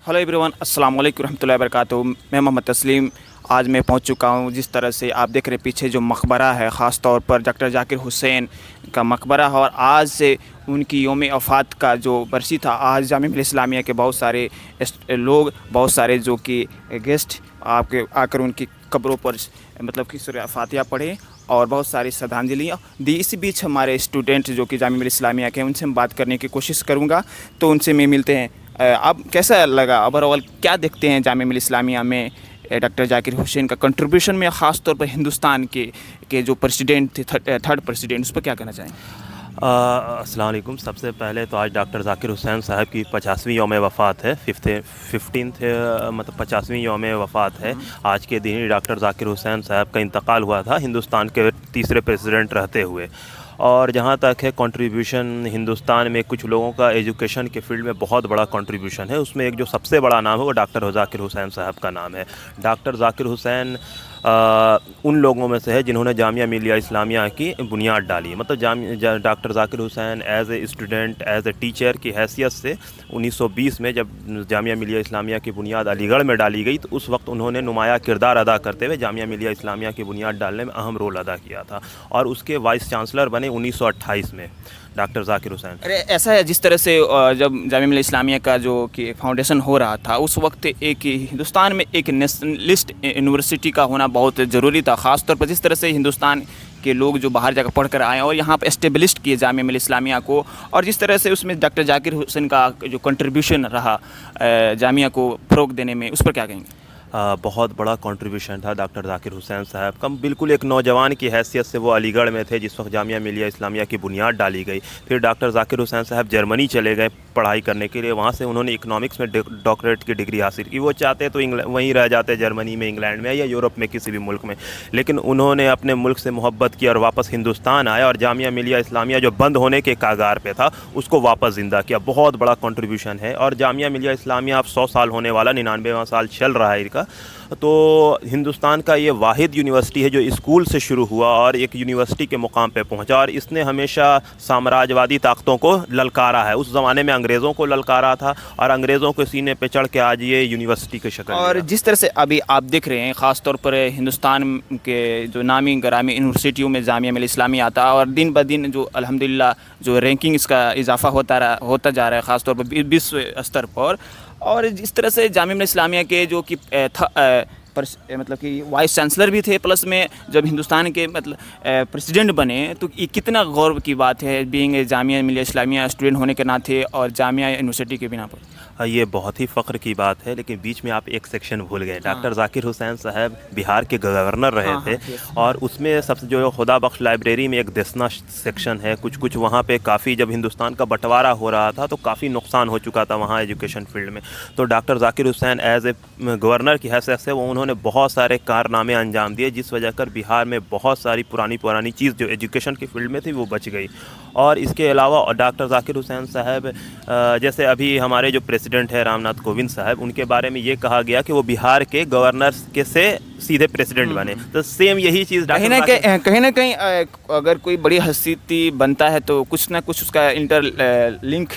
Hello everyone, अस्सलाम वालेकुम रहमतुल्लाहि व बरकातहू। मैं मोहम्मद तस्लीम आज मैं पहुंच चुका हूं। जिस तरह से आप देख रहे हैं पीछे जो मकबरा है, ख़ास तौर पर डॉक्टर जाकिर हुसैन का मकबरा है, और आज से उनकी यौम वफ़ात का जो बरसी था, आज जामिया मिल्लत इस्लामिया के बहुत सारे लोग, बहुत सारे जो कि गेस्ट आपके आकर उनकी कब्रों पर मतलब कि सूरह फातिहा पढ़े और बहुत सारी श्रद्धांजलियाँ दी। इसी बीच हमारे स्टूडेंट जो कि जामिया मिल्लत इस्लामिया के हैं, उनसे हम बात करने की कोशिश करूँगा। तो उनसे मैं मिलते हैं। आप कैसा लगा ओवरऑल, क्या देखते हैं जामिया मिल्लत इस्लामिया में डॉक्टर जाकिर हुसैन का कंट्रीब्यूशन में, ख़ास तौर पर हिंदुस्तान के जो प्रेसिडेंट थे, थर्ड प्रेसिडेंट, उस पर क्या कहना चाहेंगे? अस्सलाम वालेकुम। सबसे पहले तो आज डॉक्टर जाकिर हुसैन साहब की 50वीं यौम वफ़ात है। 15 मतलब 50वीं यौम वफ़ात है। आज के दिन ही डॉक्टर जाकिर हुसैन साहब का इंतकाल हुआ था, हिंदुस्तान के तीसरे प्रेसिडेंट रहते हुए। और जहाँ तक है कंट्रीब्यूशन, हिंदुस्तान में कुछ लोगों का एजुकेशन के फील्ड में बहुत बड़ा कंट्रीब्यूशन है। उसमें एक जो सबसे बड़ा नाम है वो डॉक्टर जाकिर हुसैन साहब का नाम है। डॉक्टर जाकिर हुसैन उन लोगों में से है जिन्होंने जामिया मिलिया इस्लामिया की बुनियाद डाली। मतलब doctor Zakir Hussain as a student, as a teacher की हैसियत से 1920 में जब जामिया मिलिया इस्लामिया की बुनियाद अलीगढ़ में डाली गई, तो उस वक्त उन्होंने नुमाया किरदार अदा करते हुए जामिया मिलिया इस्लामिया की बुनियाद डालने में अहम रोल अदा किया था। और उसके वाइस चांसलर बने 1928 में डॉक्टर जाकिर हुसैन। अरे ऐसा है, जिस तरह से जब जामिया मिल्लत इस्लामिया का जो कि फाउंडेशन हो रहा था, उस वक्त एक हिंदुस्तान में एक नेशनलिस्ट यूनिवर्सिटी का होना बहुत ज़रूरी था। ख़ास तौर पर जिस तरह से हिंदुस्तान के लोग जो बाहर जाकर पढ़ कर आए और यहाँ पर एस्टेब्लिश किए जामिया मिल्लत इस्लामिया को, और जिस तरह से उसमें डॉक्टर जाकिर हुसैन का जो कंट्रीब्यूशन रहा जामिया को फ़रोग़ देने में, उस पर क्या कहेंगे? बहुत बड़ा कंट्रीब्यूशन था डॉक्टर जाकिर हुसैन साहब का। बिल्कुल एक नौजवान की हैसियत से वो अलीगढ़ में थे जिस वक्त जामिया मिलिया इस्लामिया की बुनियाद डाली गई। फिर डॉक्टर जाकिर हुसैन साहब जर्मनी चले गए पढ़ाई करने के लिए। वहाँ से उन्होंने इकोनॉमिक्स में डॉक्टरेट की डिग्री हासिल की। वो चाहते तो वहीं रह जाते, जर्मनी में, इंग्लैंड में या यूरोप में, किसी भी मुल्क में, लेकिन उन्होंने अपने मुल्क से मोहब्बत की और वापस हिंदुस्तान आए और जामिया मिलिया इस्लामिया जो बंद होने के कागार पे था उसको वापस ज़िंदा किया। बहुत बड़ा कंट्रीब्यूशन है। और जामिया मिलिया इस्लामिया अब 100 साल होने वाला, 99वां साल चल रहा है इसका। तो हिंदुस्तान का ये वाहिद यूनिवर्सिटी है जो स्कूल से शुरू हुआ और एक यूनिवर्सिटी के मुकाम पे पहुंचा। और इसने हमेशा साम्राज्यवादी ताकतों को ललकारा है। उस ज़माने में अंग्रेज़ों को ललकारा था और अंग्रेज़ों के सीने पे चढ़ के आज ये यूनिवर्सिटी की शक्ल। और जिस तरह से अभी आप देख रहे हैं, ख़ास तौर पर हिंदुस्तान के जो नामी गरामी यूनिवर्सिटियों में जामिया मिल्लत इस्लामिया आता है, और दिन ब दिन जो अल्हम्दुलिल्लाह जो रैंकिंग इसका इजाफा होता जा रहा है, ख़ास तौर पर विश्व स्तर पर। और जिस तरह से जामिया मिल्लत इस्लामिया के जो कि मतलब कि वाइस चांसलर भी थे, प्लस में जब हिंदुस्तान के मतलब प्रेसिडेंट बने, तो ये कितना गौरव की बात है बीइंग जामिया मिल्लिया इस्लामिया स्टूडेंट होने के नाते और जामिया यूनिवर्सिटी के बिना पर। ये बहुत ही फ़ख्र की बात है। लेकिन बीच में आप एक सेक्शन भूल गए। डॉक्टर जाकिर हुसैन साहब बिहार के गवर्नर रहे थे। और उसमें सबसे जो खुदा बख्श लाइब्रेरी में एक देसना सेक्शन है, कुछ वहाँ पे काफ़ी, जब हिंदुस्तान का बंटवारा हो रहा था तो काफ़ी नुकसान हो चुका था वहाँ एजुकेशन फील्ड में। तो doctor Zakir Hussain as a governor की हैसियत से उन्होंने बहुत सारे कारनामे अंजाम दिए, जिस वजह कर बिहार में बहुत सारी पुरानी चीज़ जो एजुकेशन के फील्ड में थी वो बच गई। और इसके अलावा डॉक्टर जाकिर हुसैन साहब, जैसे अभी हमारे जो प्रेसिडेंट है रामनाथ कोविंद साहब, उनके बारे में ये कहा गया कि वो बिहार के गवर्नर के से सीधे प्रेसिडेंट बने। तो सेम यही चीज़ कहीं ना कहीं अगर कोई बड़ी हस्ती बनता है तो कुछ ना कुछ उसका इंटर लिंक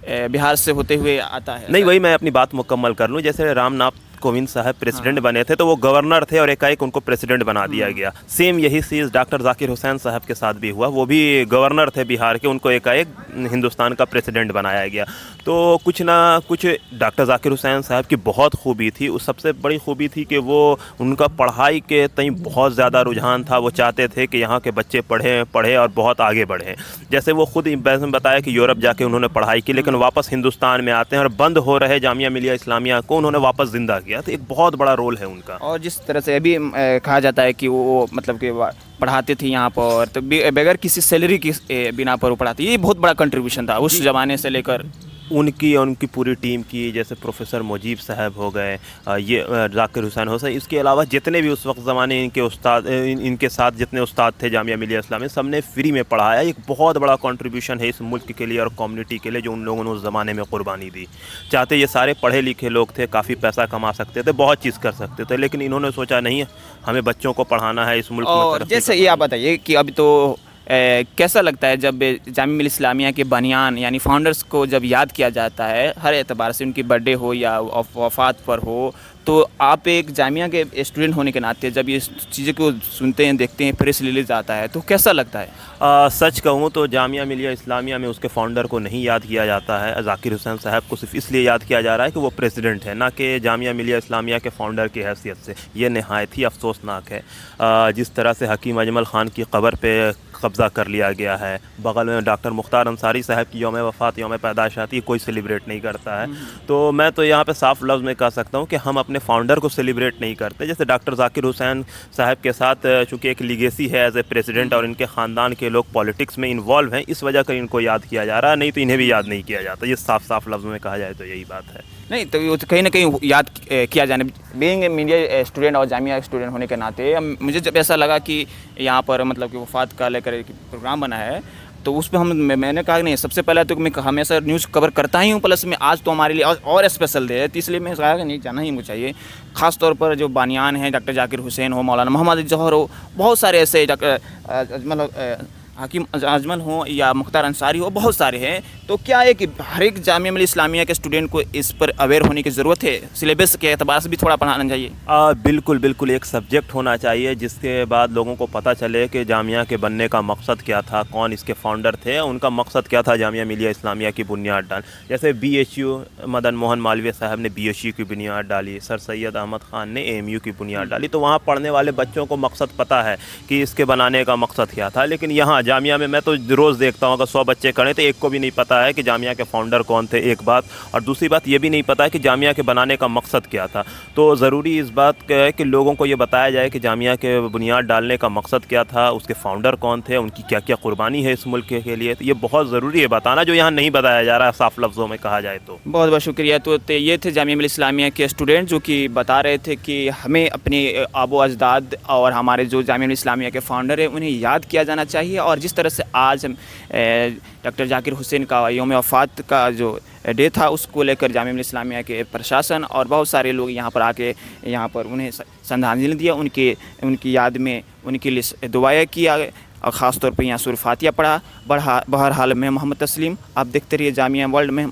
बिहार से होते हुए आता है। नहीं, वही मैं अपनी बात मुकम्मल कर लूँ। जैसे रामनाथ कोविंद साहब प्रेसिडेंट बने थे तो वो गवर्नर थे और एकाएक उनको प्रेसिडेंट बना दिया गया। सेम यही चीज़ डॉक्टर जाकिर हुसैन साहब के साथ भी हुआ। वो भी गवर्नर थे बिहार के, उनको एकाएक हिंदुस्तान का प्रेसिडेंट बनाया गया। तो कुछ ना कुछ डॉक्टर जाकिर हुसैन साहब की बहुत खूबी थी। उस सबसे बड़ी खूबी थी कि वो, उनका पढ़ाई के तई बहुत ज़्यादा रुझान था। वो चाहते थे कि यहाँ के बच्चे पढ़ें और बहुत आगे बढ़ें। जैसे वो खुद बताया कि यूरोप जाके उन्होंने पढ़ाई की, लेकिन वापस हिंदुस्तान में आते हैं और बंद हो रहे जामिया मिलिया इस्लामिया को उन्होंने वापस ज़िंदा किया। तो एक बहुत बड़ा रोल है उनका। और जिस तरह से अभी कहा जाता है कि वो मतलब कि पढ़ाते थे यहाँ पर, तो बगैर किसी सैलरी की बिना पर वो पढ़ाते, ये बहुत बड़ा कंट्रीब्यूशन था उस ज़माने से लेकर उनकी पूरी टीम की। जैसे प्रोफेसर मुजीब साहब हो गए, ये जाकिर हुसैन हो गए, इसके अलावा जितने भी उस वक्त ज़माने इनके साथ जितने उस्ताद थे जामिया मिलिया इस्लामिया, सब ने फ्री में पढ़ाया। एक बहुत बड़ा कंट्रीब्यूशन है इस मुल्क के लिए और कम्युनिटी के लिए जो उन लोगों ने उस ज़माने में कुर्बानी दी। चाहते ये सारे पढ़े लिखे लोग थे, काफ़ी पैसा कमा सकते थे, बहुत चीज़ कर सकते थे, लेकिन इन्होंने सोचा नहीं, हमें बच्चों को पढ़ाना है इस मुल्क में। और जैसे ये आप बताइए कि अभी तो کیسا لگتا ہے جب جامعہ ملیہ اسلامیہ کے بنیان یعنی فاؤنڈرز کو جب یاد کیا جاتا ہے ہر اعتبار سے، ان کی برتھ ڈے ہو یا وفات پر ہو، تو آپ ایک جامعہ کے اسٹوڈنٹ ہونے کے ناطے جب یہ چیزیں کو سنتے ہیں، دیکھتے ہیں، پریس ریلیز آتا ہے تو کیسا لگتا ہے؟ سچ کہوں تو جامعہ ملیہ اسلامیہ میں اس کے فاؤنڈر کو نہیں یاد کیا جاتا ہے، ذاکر حسین صاحب کو صرف اس لیے یاد کیا جا رہا ہے کہ وہ پریزیڈنٹ ہے، نہ کہ جامعہ ملیہ اسلامیہ کے فاؤنڈر کی حیثیت سے۔ یہ نہایت ہی افسوسناک ہے۔ جس طرح سے حکیم اجمل خان کی قبر پہ قبضہ کر لیا گیا ہے، بغل میں ڈاکٹر مختار انصاری صاحب کی یوم وفات، یوم پیدائش آتی ہے، کوئی سیلیبریٹ نہیں کرتا ہے۔ تو میں تو یہاں پہ صاف لفظ میں کہہ سکتا ہوں کہ ہم اپنے فاؤنڈر کو سیلیبریٹ نہیں کرتے۔ جیسے ڈاکٹر ذاکر حسین صاحب کے ساتھ چونکہ ایک لیگیسی ہے ایز اے پریزیڈنٹ، اور ان کے خاندان کے لوگ پالیٹکس میں انوالو ہیں، اس وجہ سے ان کو یاد کیا جا رہا ہے، نہیں تو انہیں بھی یاد نہیں کیا جاتا۔ یہ صاف صاف لفظ میں کہا جائے تو یہی بات ہے۔ نہیں تو وہ کہیں نہ کہیں یاد کیا جانے، بینگ اے میڈیا اسٹوڈنٹ اور جامعہ اسٹوڈنٹ ہونے کے ناطے مجھے جب ایسا لگا کہ یہاں پر مطلب کہ وفات کا لے کر ایک پروگرام بنا ہے تو اس پہ میں نے کہا کہ نہیں، سب سے پہلے تو میں ہمیشہ نیوز کور کرتا ہی ہوں، پلس میں آج تو ہمارے لیے اور اسپیشل ڈے ہے، تو اس لیے میں کہا کہ نہیں جانا ہی مجھے چاہیے۔ خاص طور پر جو بانیان ہیں، ڈاکٹر ذاکر حسین ہو، مولانا محمد جوہر ہو، بہت سارے ایسے مطلب حکیم اجمل ہوں یا مختار انصاری ہو، بہت سارے ہیں۔ تو کیا ہے کہ ہر ایک جامعہ ملیہ اسلامیہ کے اسٹوڈنٹ کو اس پر اویئر ہونے کی ضرورت ہے، سلیبس کے اعتبار سے بھی تھوڑا پڑھانا چاہیے؟ بالکل بالکل، ایک سبجیکٹ ہونا چاہیے جس کے بعد لوگوں کو پتہ چلے کہ جامعہ کے بننے کا مقصد کیا تھا، کون اس کے فاؤنڈر تھے، ان کا مقصد کیا تھا جامعہ ملیہ اسلامیہ کی بنیاد ڈال۔ جیسے B H you, Madan Mohan Malviya صاحب نے بی ایچ یو کی بنیاد ڈالی، سر سید احمد خان نے اے ایم یو کی بنیاد ڈالی، تو وہاں پڑھنے والے بچوں کو مقصد پتہ ہے کہ اس کے بنانے کا مقصد کیا تھا۔ لیکن یہاں جامعہ میں تو روز دیکھتا ہوں اگر 100 بچے کھڑے تو ایک کو بھی نہیں پتہ ہے کہ جامعہ کے فاؤنڈر کون تھے، ایک بات، اور دوسری بات یہ بھی نہیں پتہ ہے کہ جامعہ کے بنانے کا مقصد کیا تھا۔ تو ضروری اس بات کا ہے کہ لوگوں کو یہ بتایا جائے کہ جامعہ کے بنیاد ڈالنے کا مقصد کیا تھا، اس کے فاؤنڈر کون تھے، ان کی کیا کیا قربانی ہے اس ملک کے لیے۔ تو یہ بہت ضروری ہے بتانا، جو یہاں نہیں بتایا جا رہا ہے صاف لفظوں میں کہا جائے تو۔ بہت بہت شکریہ۔ تو یہ تھے جامعہ ملیہ اسلامیہ کے اسٹوڈنٹ جو کہ بتا رہے تھے کہ ہمیں اپنے آب و اجداد اور ہمارے جو جامعہ ملیہ اسلامیہ کے فاؤنڈر ہیں انہیں یاد کیا جانا چاہیے، اور جس طرح سے آج ڈاکٹر ذاکر حسین کا یوم وفات کا جو ڈے تھا اس کو لے کر جامعہ ملیہ اسلامیہ کے پرشاسن اور بہت سارے لوگ یہاں پر آ کے یہاں پر انہیں شردھانجلی دیا، ان کی یاد میں ان کے لیے دعائیں کیا، اور خاص طور پہ یہاں سورہ فاتحہ پڑھا۔ بہرحال میں محمد تسلیم، آپ دیکھتے رہیے جامعہ ورلڈ میں۔